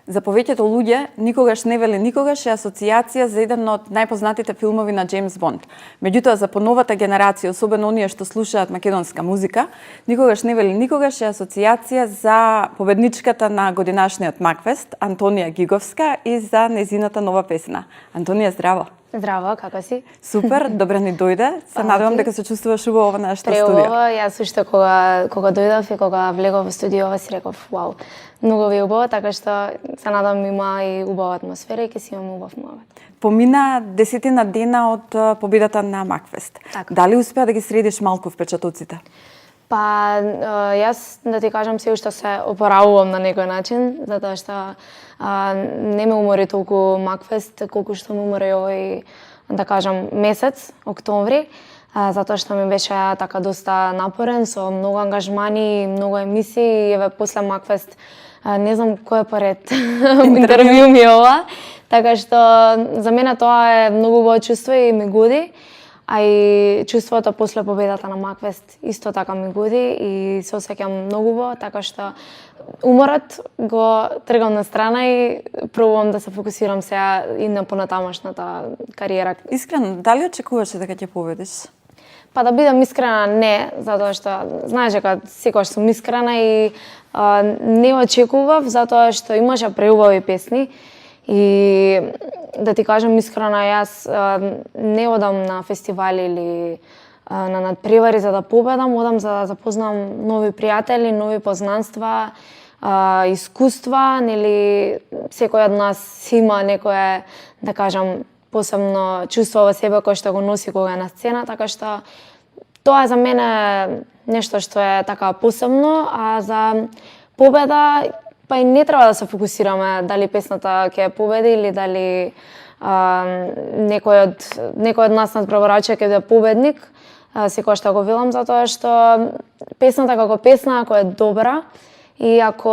За повеќето луѓе, Никогаш не вели никогаш е асоцијација за еден од најпознатите филмови на Джеймс Бонд. Меѓутоа, за поновата генерација, особено оние што слушаат македонска музика, Никогаш не вели никогаш е асоцијација за победничката на годинашниот Макфест, Антонија Гиговска, и за незината нова песна. Антонија, здраво! Здраво, како си? Супер, добре ни дојде. Се надевам дека се чувствуваш убаво во нашето студио. Преубаво, јас уште кога дојдов и кога влегов во студиото си реков, вау, многу ви убаво, така што се надам има и убава атмосфера и ќе си имаме убав муабет. Помина 10 дена од победата на Макфест. Така. Дали успеа да ги средиш малку впечатоците? Па, јас, да ти кажам, се уште се опоравувам на некој начин, затоа што не ме умори толку Макфест, колку што ме умори овој, да кажам, месец, октомври, затоа што ми беше така доста напорен, со многу ангажмани, многу емисии, еве после Макфест, не знам кој е поред интервју ми ова, така што за мене тоа е многу убаво чувство и ми годи. А и чувството после победата на Макфест исто така ми годи и се осеќам многу убаво, така што уморот го тргам на страна и пробувам да се фокусирам сега и на понатамошната кариера. Искрено, дали очекуваше дека ќе победиш? Па да бидам искрена, не, затоа што знаеш дека секогаш сум искрена и не очекував затоа што имаше преубави песни. И да ти кажам искрено, јас не одам на фестивали или на надпревари за да победам, одам за да запознам нови пријатели, нови познанства, искуства, нели секој од нас има некое, да кажам, посебно чувство во себе кој што го носи кога е на сцена, така што тоа за мене нешто што е така посебно, а за победа па и не треба да се фокусираме дали песната ќе победи или дали некој од нас надпреварачи ќе биде победник. Секогаш што го велам затоа што песната како песна, ако е добра и ако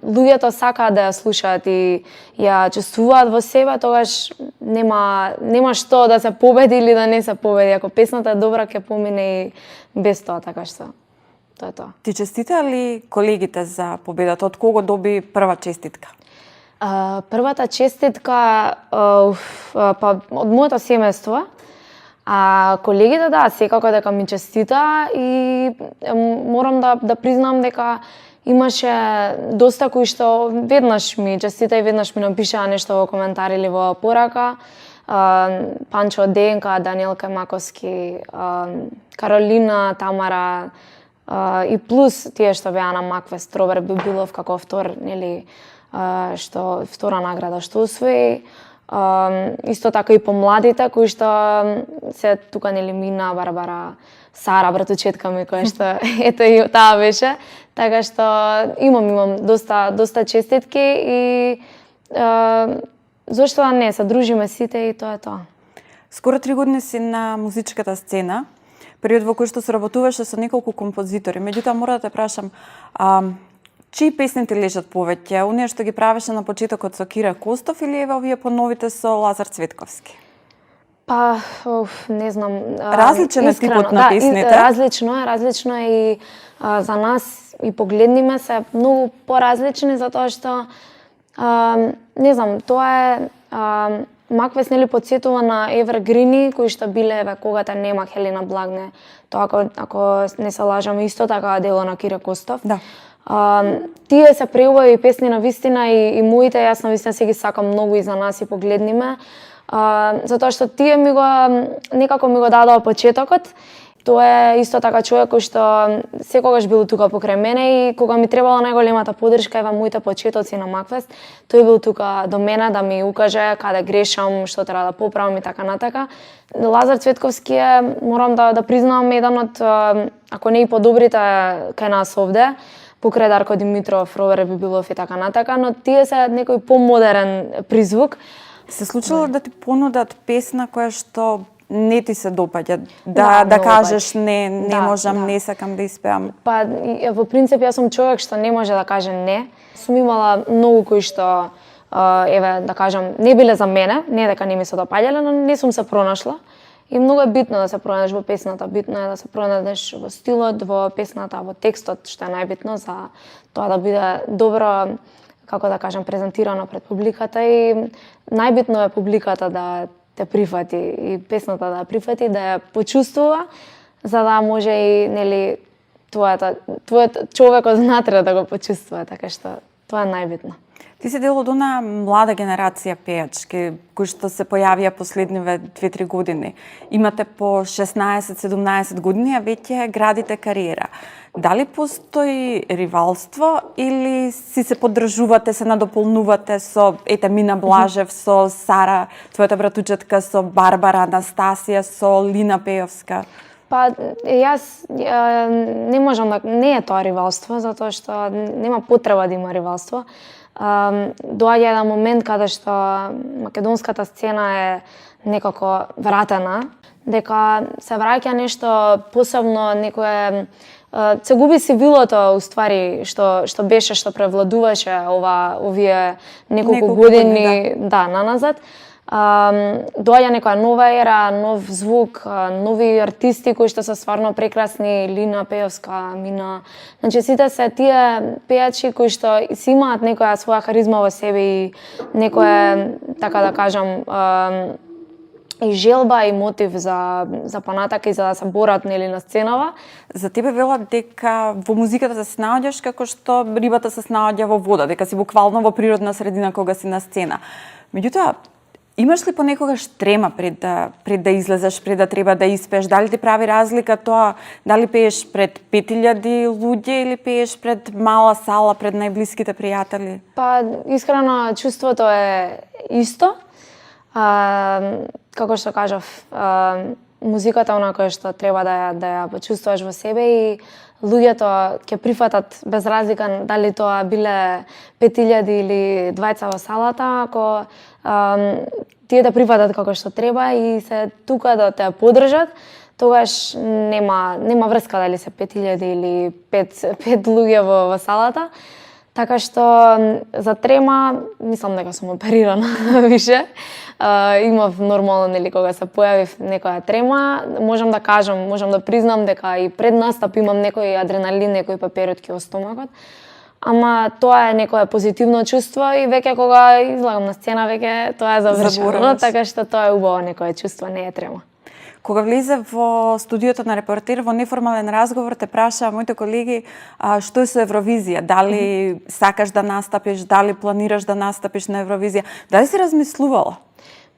луѓето сакаат да ја слушаат и ја чувствуваат во себе, тогаш нема што да се победи или да не се победи. Ако песната е добра, ќе помине и без тоа, така што тоа е тоа. Ти честита ли колегите за победата? Од кого доби прва честитка? Првата честитка па од моето семејство. А колегите, да, секако дека ми честита и морам да признам дека имаше доста кои што веднаш ми честита и веднаш ми напишаа нешто во коментари или во порака. Панчо Денка, Даниелка Маковски, Каролина, Тамара, и плюс тие што беа на Макфест, Роберт Бибилов како автор, нели, што втора награда што освои. Исто така и помладите кои што се тука, нели, Мина, Барбара, Сара, братучетка ми, која што ето и таа беше. Така што имам доста честитки и зошто да не, се дружиме сите и тоа е тоа. Скоро 3 години си на музичката сцена, период во кој што соработуваше со неколку композитори. Меѓутоа, мора да те прашам, чии песни ти лежат повеќе? Оние што ги правеше на почетокот со Кира Костов или еве овие поновите со Лазар Цветковски? Па, не знам. Различен е типот на песните? Различно е и за нас и погледниме се многу поразлични, затоа што не знам, тоа е Макфест, нели, потсетува на евергрини кои што биле еве Когата нема, Хелина Благне. Тоа ако не се лажам, исто така дело на Кира Костов. Да. Тие се преубави песни на вистина и моите јас на вистина се ги сакам многу и за нас и погледниме. Затоа што тие некако ми го дадоа почетокот. Тоа е исто така човек кој што секогаш бил тука покрај мене и кога ми требала најголемата поддршка во моите почетоци на Макфест, тој бил тука до мене да ми укаже каде грешам, што треба да поправам и така натака. Лазар Цветковски е, морам да признам, еден од, ако не и подобрите кај нас овде, покрај Дарко Димитров, Роберт Бибилов и така натака, но тие се некој помодерен призвук. Се случило да ти понудат песна која што не ти се допаѓа, да кажеш не можам, не сакам да испеам? Па, во принцип, јас сум човек што не може да каже не. Сум имала многу кои што, еве, да кажам, не биле за мене, не дека не ми се допаѓале, но не сум се пронашла. И многу е битно да се пронајдеш во песната, битно е да се пронајдеш во стилот, во песната, во текстот, што е најбитно за тоа да биде добро како да кажам, презентирано пред публиката и најбитно е публиката да те прифати и песната да ја прифати, да ја почувствува, за да може и нели твојот човекот внатре да го почувствува, така што тоа е најбитно. Ти си дел од она млада генерација пејачки, кои што се појавија последниве 2-3 години. Имате по 16-17 години, а веќе градите кариера. Дали постои ривалство или си се поддржувате, се надополнувате со Мина Блажев, со Сара, твојата братучетка, со Барбара, Анастасија, со Лина Пејовска? Па, јас не можам да... Не е тоа ривалство, затоа што нема потреба да има ривалство. Доаѓа еден момент каде што македонската сцена е некако вратена, дека се враќа нешто посебно, некое... Се губи сивилото, уствари, што беше, што превладуваше овие неколку години наназад. Доаѓа некоја нова ера, нов звук, нови артисти кои што се стварно прекрасни, Лина Пејовска, Мина. Значи сите се тие пејачи кои што си имаат некоја своја харизма во себе и некоја, така да кажам, и желба и мотив за понатака и за да се борат нели на сценава. За тебе велат дека во музиката се снаоѓаш како што рибата се снаоѓа во вода, дека си буквално во природна средина кога си на сцена. Меѓутоа, имаш ли понекогаш трема пред да излезеш, пред да треба да испееш? Дали ти прави разлика тоа дали пееш пред 5000 луѓе или пееш пред мала сала, пред најблиските пријатели? Па, искрено, чувството е исто. Како што кажав, музиката онака што треба да ја почувствуваш во себе и луѓето ќе прифатат без разлика дали тоа биле 5000 или двајца во салата, ако тие да прифатат како што треба и се тука да те поддржат, тогаш нема врска дали се 5000 или 5 луѓе во салата. Така што за трема, мислам дека сум оперирана више. Имав нормално, нели, кога се појавив некоја трема, можам да кажам, можам да признам дека и пред настап имам некој адреналин, некои паперотки во стомакот. Ама тоа е некое позитивно чувство и веќе кога излагам на сцена, веќе тоа е завршено, така што тоа е убаво некое чувство, не е трема. Кога влезе во студиото на Репортер, во неформален разговор те праша моите колеги што е со Евровизија, дали сакаш да настапиш, дали планираш да настапиш на Евровизија, дали си размислувала?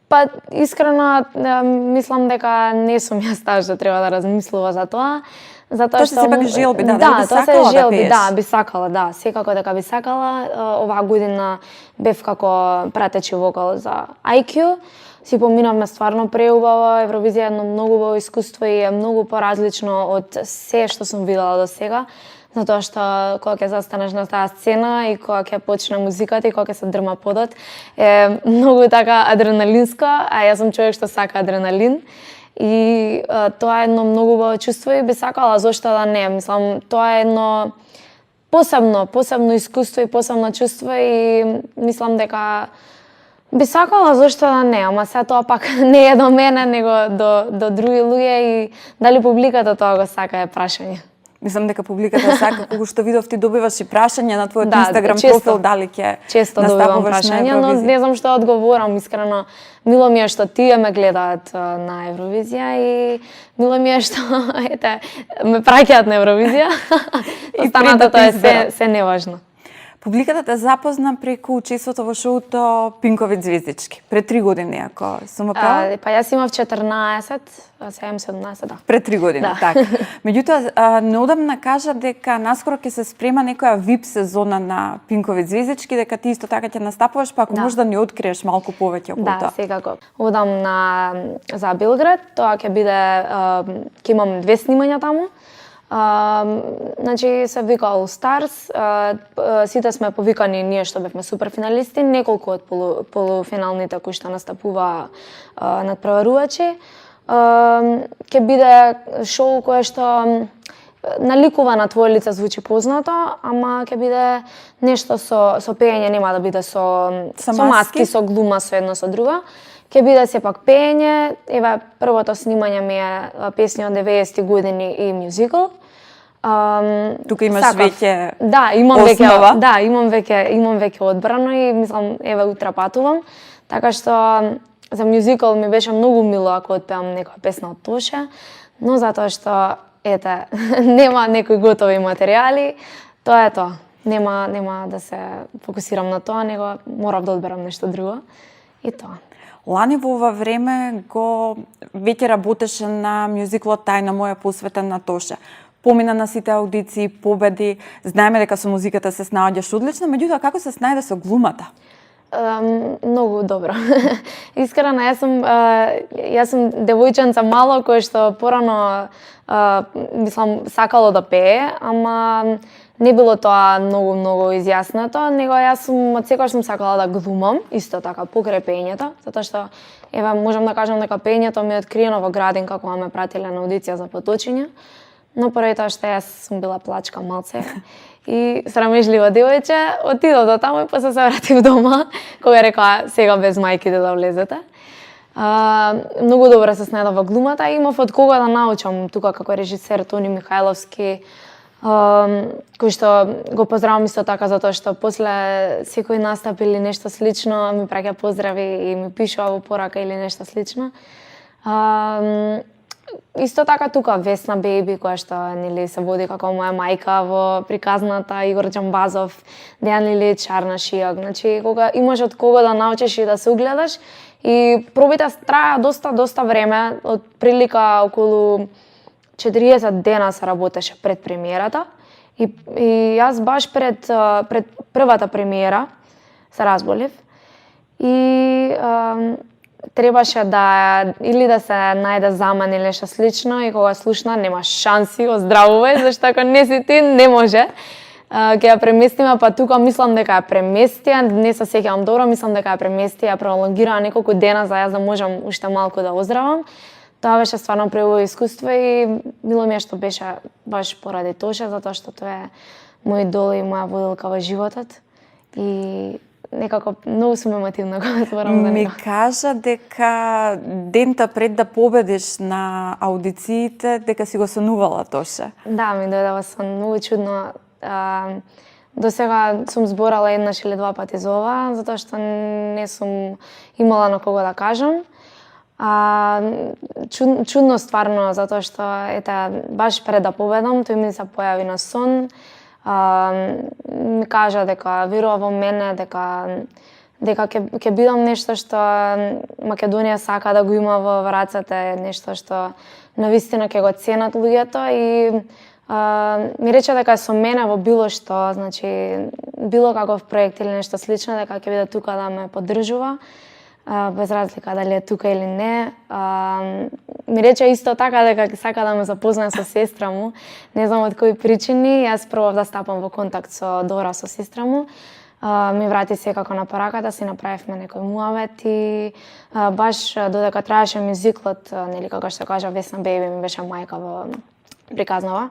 Па, искрено, мислам дека не сум јас таа што треба да размислува за тоа. Затоа што сепак желби, да, би сакала да пееш. Да, би сакала, да, секако дека би сакала. Оваа година бев како пратечи вокал за IQ. Си поминавме стварно преубаво, Евровизија е едно многу убаво искуство и е многу поразлично од се што сум видела до сега. Затоа што кога ќе застанеш на таа сцена и кога ќе почне музиката и кога ќе се дрма подот, е многу така адреналинско, а јас сум човек што сака адреналин. И тоа е едно многу убаво чувство и би сакала, зошто да не. Мислам, тоа е едно посебно искуство и посебно чувство и мислам дека би сакала, зошто да не, ама се тоа пак не е до мене, него до други луѓе и дали публиката тоа го сака е прашање. Мислам дека публиката сака, кога што видов ти добиваш и прашања на твојот Инстаграм профил, дали ќе често добивам прашања, но не знам што одговорам, искрено. Мило ми е што тие ме гледаат на Евровизија и мило ми е што ме праќаат на Евровизија. Останатото е се неважно. Публиката те запозна преку учеството во шоуто Пинкови звездички. Пред 3 години, ако сум права? Па јас имав 14, а сега имам 17, да. Пред 3 години, така. Меѓутоа, неодамна кажа дека наскоро ќе се спрема некоја VIP сезона на Пинкови звездички, дека ти исто така ќе настапуваш, па ако можеш да ни откриеш малку повеќе околу тоа. Да, секако. Одам за Белград, тоа ќе биде, ќе имам 2 снимања таму. Значи се вика All Stars, сите сме повикани ние што бевме суперфиналисти, неколку од полуфиналните кои што настапува надпреварувачи. Ќе биде шоу кое што наликува на твое лице, звучи познато, ама ќе биде нешто со пеење, нема да биде со маски, со глума, со едно со друго. Ќе биде сепак пеење, еве првото снимање ми е песни од 90-ти години и мюзикл. Тука имаш сакав. веќе Да, имам основа. веќе, да, имам веќе одбрано и мислам еве утре патувам. Така што за мюзикал ми беше многу мило ако отпеам некоја песна од Тоше, но затоа што ете нема некои готови материјали, тоа е тоа. Нема да се фокусирам на тоа, него морав да одберам нешто друго и тоа. Лани во ова време го веќе работеше на мюзиклот Тајна моја посветен на Тоше. Помина на сите аудиции, победи, знаеме дека со музиката се снаоѓаш одлично, меѓутоа како се снајде со глумата? Многу добро. Искрено, јас сум девојченца мало кој што порано мислам сакало да пее, ама не било тоа многу изјаснато, него јас сум од секогаш сум сакала да глумам, исто така покрај пеењето, затоа што еве можам да кажам дека пеењето ми е откриено во градин како ме пратиле на аудиција за поточење, но поради тоа што јас сум била плачка малце и срамежливо девојче, отидов до таму и после се вратив дома, кога рекоа сега без мајките да влезете. Многу добро се снајдов во глумата и имав од кого да научам тука како режисер Тони Михајловски, кој што го поздравам исто така затоа што после секој настап или нешто слично ми праќа поздрави и ми пишува во порака или нешто слично. Исто така тука Весна Бејби, која што нели се води како моја мајка во приказната, Игор Џамбазов, Дејан Лилич, Арна Шијак. Значи, кога имаш од кого да научиш и да се угледаш, и пробите траа доста време, од прилика околу 40 дена се работеше пред премиерата и јас баш пред првата премиера се разболев и требаше да или да се најде заман или нешто слично и кога слушна нема шанси, оздравувај, зашто ако не си ти не може. Ќе ја преместиме, па тука мислам дека ја преместија, не се сеќавам добро, мислам дека ја преместија, ја пролонгираа неколку дена за јас да можам уште малку да оздравам. Тоа беше стварно преубаво искуство и мило ми е што беше баш поради Тоше, затоа што тоа е мој идол и моја воделка во животот. И некако многу сум емотивна кога зборам за Ми него. кажа дека дента пред да победиш на аудициите, дека си го сонувала Тоше. Да, ми дојде во сон многу чудно. До сега сум зборала еднаш или два пати за ова, затоа што не сум имала на кого да кажам. Чудно стварно, затоа што баш пред да победам, тој ми се појави на сон. Ми кажа дека верува во мене, дека ќе бидам нешто што Македонија сака да го има во рацете, нешто што навистина ќе го ценат луѓето и ми рече дека со мене во било што, значи било каков проект или нешто слично, дека ќе биде тука да ме поддржува, без разлика дали е тука или не. Ми рече исто така дека сака да ме запознае со сестра му, не знам од кои причини, јас пробав да стапам во контакт со Дора, со сестра му. Ми врати секако на параката, си направивме некој муавет и баш додека траеше мюзиклот, нели како што кажа Весна Бејби ми беше мајка во приказнава.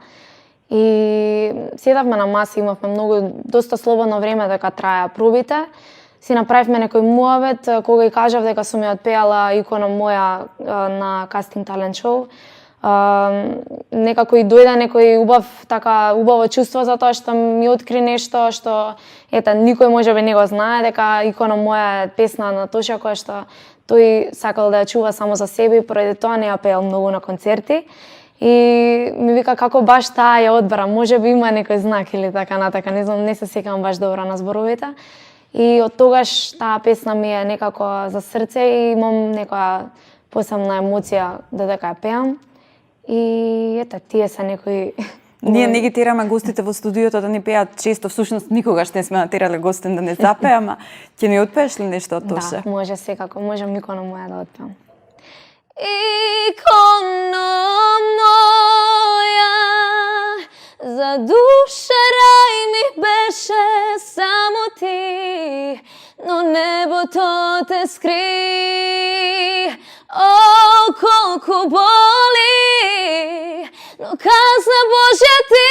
И седавме на маса, имавме доста слободно време дека траја пробите. Си направивме некој муавет, кога и кажав дека сум ја отпеала икона моја на кастинг талент шоу. Некако и дојде некој убаво чувство за тоа што ми откри нешто што никој можеби не го знае, дека икона моја е песна на Тоша која што тој сакал да ја чува само за себе и поради тоа не ја пеел многу на концерти. И ми вика како баш таа ја одбра, можеби има некој знак или така натака, не знам, не се сеќавам баш добро на зборовите. И од тогаш таа песна ми е некако за срце и имам некоја посебна емоција додека ја пеам. И тие се некои... Ние не ги тераме гостите во студиото да ни пеат често, всушност никогаш не сме натерале гостин да не запее, ама ќе ни отпееш ли нешто од Тоше? Да, може секако, можам икона моја да отпеам. Икона моја, за душа рај ми беше само ти, но небото те скри. О, колку боли, но казна Божја ти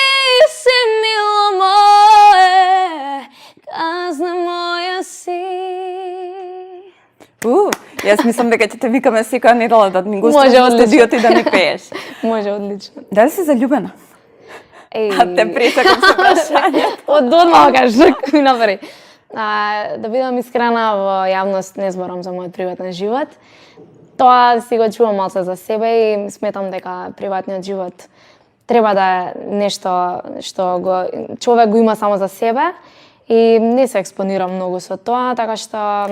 си мило мое, казна моја си. Јас мислам дека ќе те викаме секоја недела да ни гостуваш Може, во студиото и да ни пееш. Може, одлично. Дали си заљубена? А те пресакам со прашањето. Од одмah кажеш, ми напари. Да бидам искрена, во јавност не зборам за мојот приватен живот. Тоа си го чувам малце за себе и сметам дека приватниот живот треба да е нешто што човек го има само за себе и не се експонирам многу со тоа, така што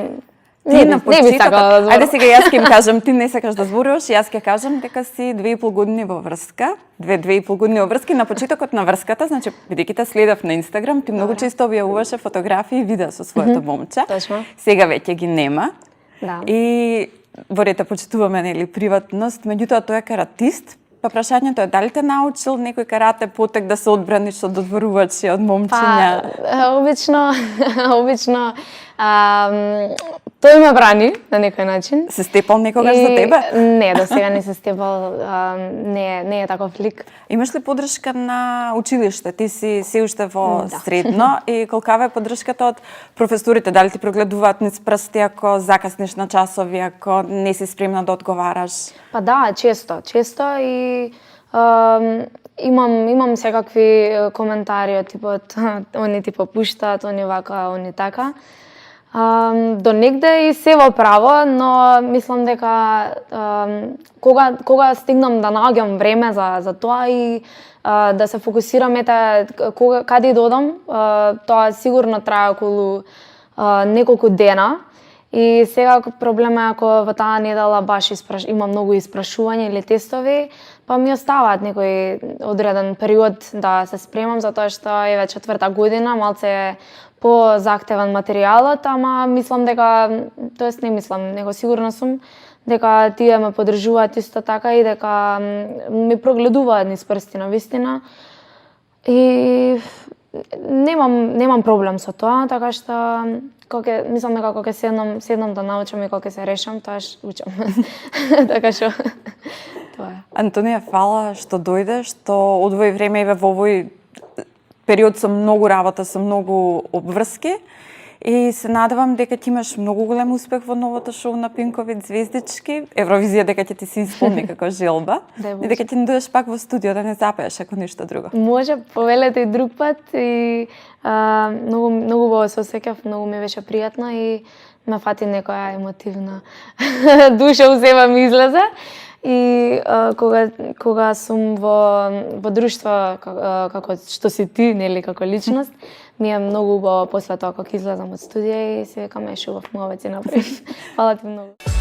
не би сакала да зборам. Ајде сега јас ќе им кажам, ти не сакаш да зборуваш, јас ќе кажам дека си 2,5 години во врска, 2,5 години во врска и на почетокот на врската, значи бидејќи те следев на Инстаграм, ти многу често објавуваше фотографии и видеа со своето момче. Точно. Сега веќе ги нема. Да. И во ред почитуваме нели приватност, меѓутоа тој е каратист. Па прашањето е дали те научил некој карате потек да се одбраниш од одворувачи, од момчиња? Обично тој ме брани на некој начин. Се степал некогаш за тебе? Не, до сега не се степал, не е таков лик. Имаш ли поддршка на училиште? Ти си се уште во средно и колкава е поддршката од професорите? Дали ти прогледуваат низ прсти ако закаснеш на часови, ако не си спремна да одговараш? Па да, често и имам секакви коментари од типот они ти попуштаат, они вака, они така. До негде и се во право, но мислам дека кога стигнам да наоѓам време за тоа и да се фокусирам каде додам, тоа сигурно трае околу неколку дена. И сега проблем е ако во таа недела баш има многу испрашувања или тестови, па ми оставаат некој одреден период да се спремам, затоа што е веќе 4-та година, малце е по-захтеван материјалот, ама мислам дека, тоест не мислам, него сигурна сум дека тие ме поддржуваат исто така и дека ми прогледуваат низ прсти на вистина. И немам проблем со тоа, така што мислам дека кога седнам да научам и кога се решам, тоаш учам. Така што тоа е. Антонија, фала што дојде, што одвои време и во овој период со многу работа, со многу обврски и се надевам дека ќе имаш многу голем успех во новото шоу на Пинковиќ Звездички. Евровизија дека ќе ти се исполни како желба и дека ќе не дојдеш пак во студио да не запееш ако ништо друго. Може, повелете и друг пат и многу го се осеќав, многу ми беше пријатно и ме фати некоја емотивна душа у себе ми излезе. И кога сум во друштво како што си ти, нели, како личност, ми е многу убаво после тоа кога излезам од студија и си викам ешо во мовеци направив. Фала ти многу.